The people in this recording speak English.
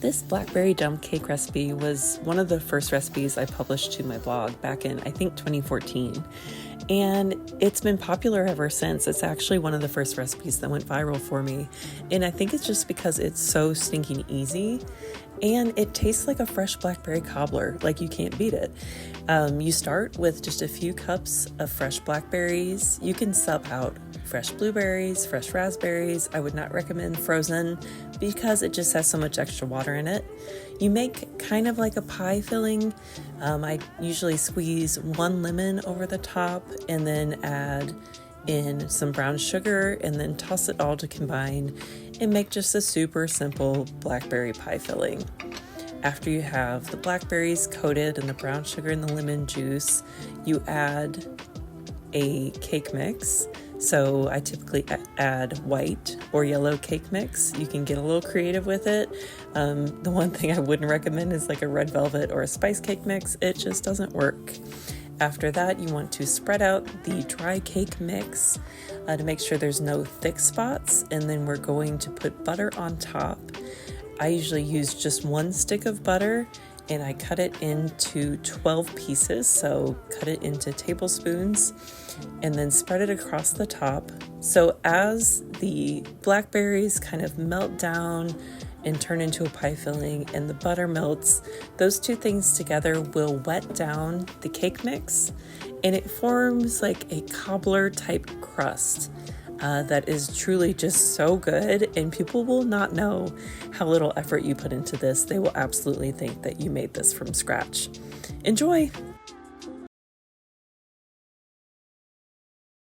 This blackberry dump cake recipe was one of the first recipes I published to my blog back in, I think, 2014. And it's been popular ever since. It's actually one of the first recipes that went viral for me. And I think it's just because it's so stinking easy and it tastes like a fresh blackberry cobbler. Like, you can't beat it. You start with just a few cups of fresh blackberries. You can sub out fresh blueberries, fresh raspberries. I would not recommend frozen because it just has so much extra water in it. You make kind of like a pie filling. I usually squeeze 1 lemon over the top and then add in some brown sugar and then toss it all to combine and make just a super simple blackberry pie filling. After you have the blackberries coated in the brown sugar and the lemon juice, you add a cake mix. So I typically add white or yellow cake mix. You can get a little creative with it. The one thing I wouldn't recommend is like a red velvet or a spice cake mix. It just doesn't work. After that, you want to spread out the dry cake mix to make sure there's no thick spots. And then we're going to put butter on top. I usually use just 1 stick of butter and I cut it into 12 pieces. So cut it into tablespoons and then spread it across the top. So as the blackberries kind of melt down and turn into a pie filling and the butter melts, those two things together will wet down the cake mix and it forms like a cobbler type crust. That is truly just so good, and people will not know how little effort you put into this. They will absolutely think that you made this from scratch. Enjoy!